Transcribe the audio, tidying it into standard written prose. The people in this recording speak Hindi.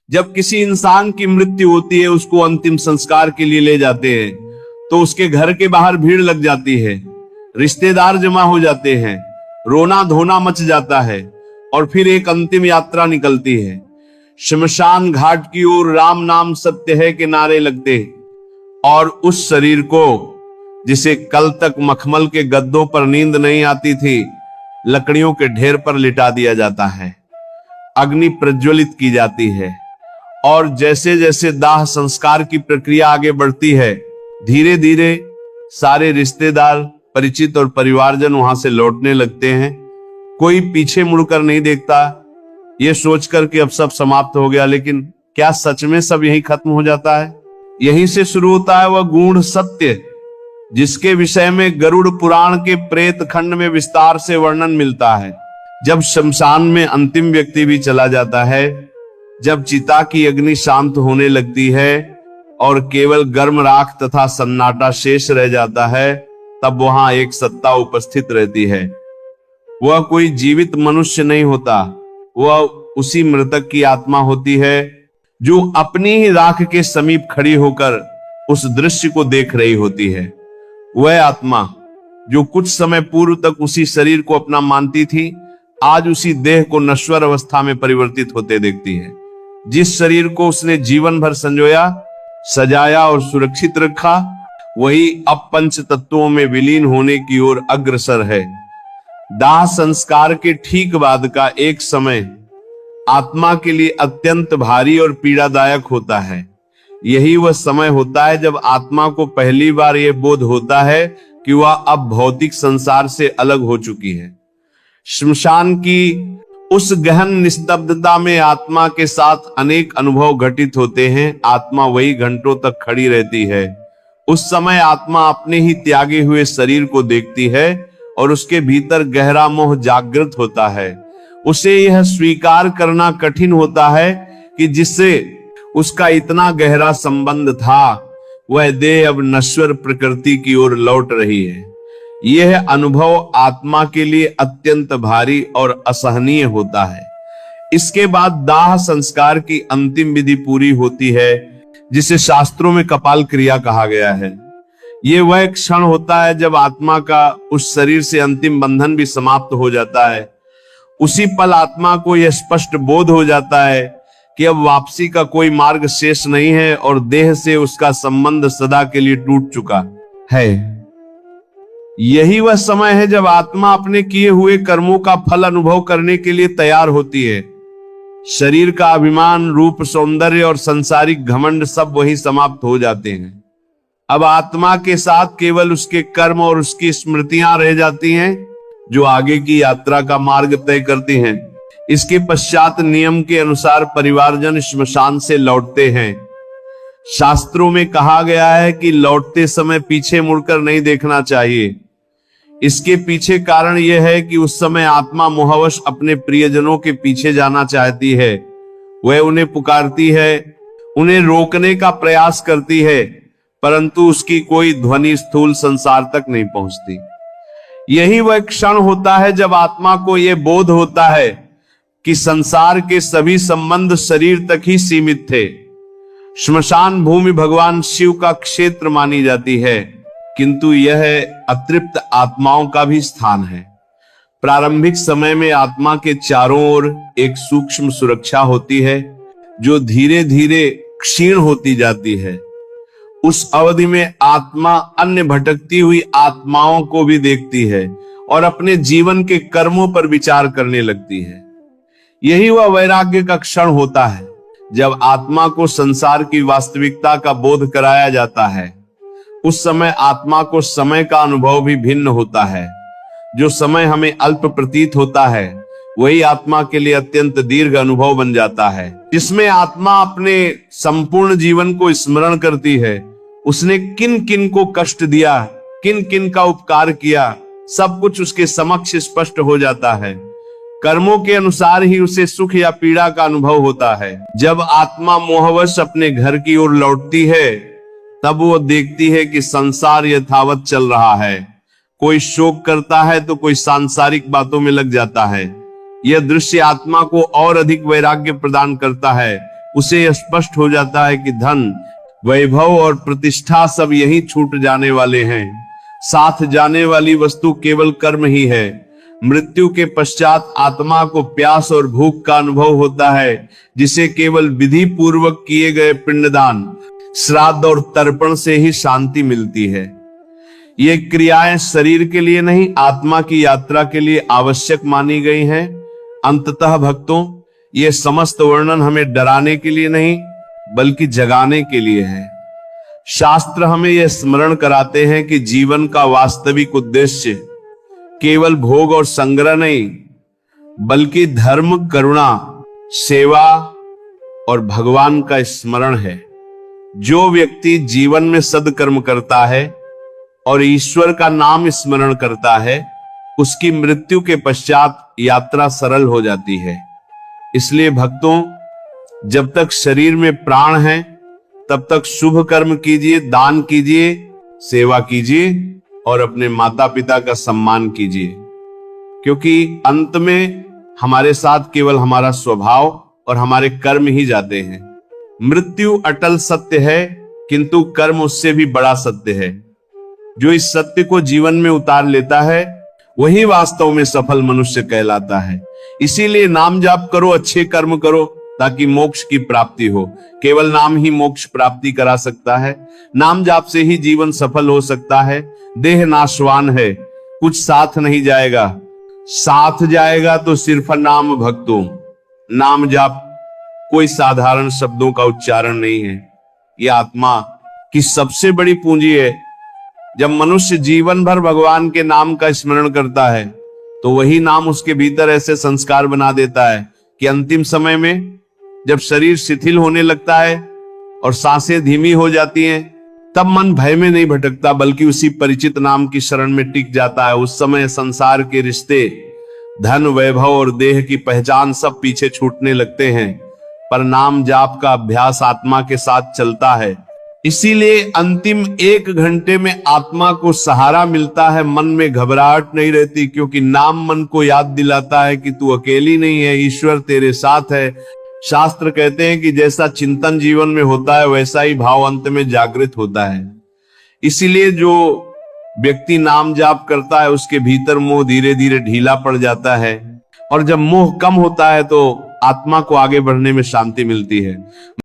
जब किसी इंसान की मृत्यु होती है, उसको अंतिम संस्कार के लिए ले जाते हैं, तो उसके घर के बाहर भीड़ लग जाती है, रिश्तेदार जमा हो जाते हैं, रोना धोना मच जाता है और फिर एक अंतिम यात्रा निकलती है। शमशान घाट की ओर राम नाम सत्य है के नारे लगते हैं और उस शरीर को, जिसे कल तक मखमल के गद्दों पर नींद नहीं आती थी, लकड़ियों के ढेर पर लिटा दिया जाता है। अग्नि प्रज्वलित की जाती है और जैसे जैसे दाह संस्कार की प्रक्रिया आगे बढ़ती है, धीरे धीरे सारे रिश्तेदार, परिचित और परिवारजन वहां से लौटने लगते हैं। कोई पीछे मुड़कर नहीं देखता, ये सोचकर कि अब सब समाप्त हो गया। लेकिन क्या सच में सब यहीं खत्म हो जाता है? यहीं से शुरू होता है वह गूढ़ सत्य, जिसके विषय में गरुड़ पुराण के प्रेत खंड में विस्तार से वर्णन मिलता है। जब शमशान में अंतिम व्यक्ति भी चला जाता है, जब चिता की अग्नि शांत होने लगती है और केवल गर्म राख तथा सन्नाटा शेष रह जाता है, तब वहां एक सत्ता उपस्थित रहती है। वह कोई जीवित मनुष्य नहीं होता, वह उसी मृतक की आत्मा होती है जो अपनी ही राख के समीप खड़ी होकर उस दृश्य को देख रही होती है। वह आत्मा जो कुछ समय पूर्व तक उसी शरीर को अपना मानती थी, आज उसी देह को नश्वर अवस्था में परिवर्तित होते देखती है। जिस शरीर को उसने जीवन भर संजोया, सजाया और सुरक्षित रखा, वही अब पंच तत्वों में विलीन होने की ओर अग्रसर है। दाह संस्कार के ठीक बाद का एक समय आत्मा के लिए अत्यंत भारी और पीड़ादायक होता है। यही वह समय होता है जब आत्मा को पहली बार यह बोध होता है कि वह अब भौतिक संसार से अलग हो चुकी है। श्मशान की उस गहन निस्तब्धता में आत्मा के साथ अनेक अनुभव घटित होते हैं। आत्मा वही घंटों तक खड़ी रहती है। उस समय आत्मा अपने ही त्यागे हुए शरीर को देखती है और उसके भीतर गहरा मोह जागृत होता है। उसे यह स्वीकार करना कठिन होता है कि जिससे उसका इतना गहरा संबंध था, वह देह अब नश्वर प्रकृति की ओर लौट रही है। यह अनुभव आत्मा के लिए अत्यंत भारी और असहनीय होता है। इसके बाद दाह संस्कार की अंतिम विधि पूरी होती है, जिसे शास्त्रों में कपाल क्रिया कहा गया है। यह वह क्षण होता है जब आत्मा का उस शरीर से अंतिम बंधन भी समाप्त हो जाता है। उसी पल आत्मा को यह स्पष्ट बोध हो जाता है कि अब वापसी का कोई मार्ग शेष नहीं है और देह से उसका संबंध सदा के लिए टूट चुका है। यही वह समय है जब आत्मा अपने किए हुए कर्मों का फल अनुभव करने के लिए तैयार होती है। शरीर का अभिमान, रूप, सौंदर्य और सांसारिक घमंड सब वही समाप्त हो जाते हैं। अब आत्मा के साथ केवल उसके कर्म और उसकी स्मृतियां रह जाती हैं, जो आगे की यात्रा का मार्ग तय करती हैं। इसके पश्चात नियम के अनुसार परिवारजन श्मशान से लौटते हैं। शास्त्रों में कहा गया है कि लौटते समय पीछे मुड़कर नहीं देखना चाहिए। इसके पीछे कारण यह है कि उस समय आत्मा मोहवश अपने प्रियजनों के पीछे जाना चाहती है। वह उन्हें पुकारती है, उन्हें रोकने का प्रयास करती है, परंतु उसकी कोई ध्वनि स्थूल संसार तक नहीं पहुंचती। यही वह क्षण होता है जब आत्मा को यह बोध होता है कि संसार के सभी संबंध शरीर तक ही सीमित थे। श्मशान भूमि भगवान शिव का क्षेत्र मानी जाती है, किंतु यह अतृप्त आत्माओं का भी स्थान है। प्रारंभिक समय में आत्मा के चारों ओर एक सूक्ष्म सुरक्षा होती है, जो धीरे धीरे क्षीण होती जाती है। उस अवधि में आत्मा अन्य भटकती हुई आत्माओं को भी देखती है और अपने जीवन के कर्मों पर विचार करने लगती है। यही वह वैराग्य का क्षण होता है जब आत्मा को संसार की वास्तविकता का बोध कराया जाता है। उस समय आत्मा को समय का अनुभव भी भिन्न होता है। जो समय हमें अल्प प्रतीत होता है, वही आत्मा के लिए अत्यंत दीर्घ अनुभव बन जाता है, जिसमें आत्मा अपने संपूर्ण जीवन को स्मरण करती है। उसने किन किन को कष्ट दिया, किन किन का उपकार किया, सब कुछ उसके समक्ष स्पष्ट हो जाता है। कर्मों के अनुसार ही उसे सुख या पीड़ा का अनुभव होता है। जब आत्मा मोहवश अपने घर की ओर लौटती है, तब वो देखती है कि संसार यथावत चल रहा है। कोई शोक करता है तो कोई सांसारिक बातों में लग जाता है। यह दृश्य आत्मा को और अधिक वैराग्य प्रदान करता है, उसे स्पष्ट हो जाता है कि धन, वैभव और प्रतिष्ठा सब यहीं छूट जाने वाले हैं। साथ जाने वाली वस्तु केवल कर्म ही है। मृत्यु के पश्चात आत्मा को प्यास और भूख का अनुभव होता है, जिसे केवल विधि पूर्वक किए गए पिंडदान, श्राद्ध और तर्पण से ही शांति मिलती है। ये क्रियाएं शरीर के लिए नहीं, आत्मा की यात्रा के लिए आवश्यक मानी गई हैं। अंततः भक्तों, ये समस्त वर्णन हमें डराने के लिए नहीं बल्कि जगाने के लिए है। शास्त्र हमें यह स्मरण कराते हैं कि जीवन का वास्तविक उद्देश्य केवल भोग और संग्रह नहीं, बल्कि धर्म, करुणा, सेवा और भगवान का स्मरण है। जो व्यक्ति जीवन में सद्कर्म करता है और ईश्वर का नाम स्मरण करता है, उसकी मृत्यु के पश्चात यात्रा सरल हो जाती है। इसलिए भक्तों, जब तक शरीर में प्राण है तब तक शुभ कर्म कीजिए, दान कीजिए, सेवा कीजिए और अपने माता पिता का सम्मान कीजिए, क्योंकि अंत में हमारे साथ केवल हमारा स्वभाव और हमारे कर्म ही जाते हैं। मृत्यु अटल सत्य है, किंतु कर्म उससे भी बड़ा सत्य है। जो इस सत्य को जीवन में उतार लेता है वही वास्तव में सफल मनुष्य कहलाता है। इसीलिए नाम जाप करो, अच्छे कर्म करो, ताकि मोक्ष की प्राप्ति हो। केवल नाम ही मोक्ष प्राप्ति करा सकता है। नाम जाप से ही जीवन सफल हो सकता है। देह नाशवान है, कुछ साथ नहीं जाएगा। साथ जाएगा तो सिर्फ नाम भक्तों। नाम जाप कोई साधारण शब्दों का उच्चारण नहीं है, यह आत्मा की सबसे बड़ी पूंजी है। जब मनुष्य जीवन भर भगवान के नाम का स्मरण करता है तो वही नाम उसके भीतर ऐसे संस्कार बना देता है कि अंतिम समय में जब शरीर शिथिल होने लगता है और सांसें धीमी हो जाती हैं, तब मन भय में नहीं भटकता बल्कि उसी परिचित नाम की शरण में टिक जाता है। उस समय संसार के रिश्ते, धन, वैभव और देह की पहचान सब पीछे छूटने लगते हैं, पर नाम जाप का अभ्यास आत्मा के साथ चलता है। इसीलिए अंतिम 1 घंटे में आत्मा को सहारा मिलता है, मन में घबराहट नहीं रहती, क्योंकि नाम मन को याद दिलाता है कि तू अकेली नहीं है, ईश्वर तेरे साथ है। शास्त्र कहते हैं कि जैसा चिंतन जीवन में होता है वैसा ही भाव अंत में जागृत होता है। इसीलिए जो व्यक्ति नाम जाप करता है उसके भीतर मोह धीरे धीरे ढीला पड़ जाता है, और जब मोह कम होता है तो आत्मा को आगे बढ़ने में शांति मिलती है।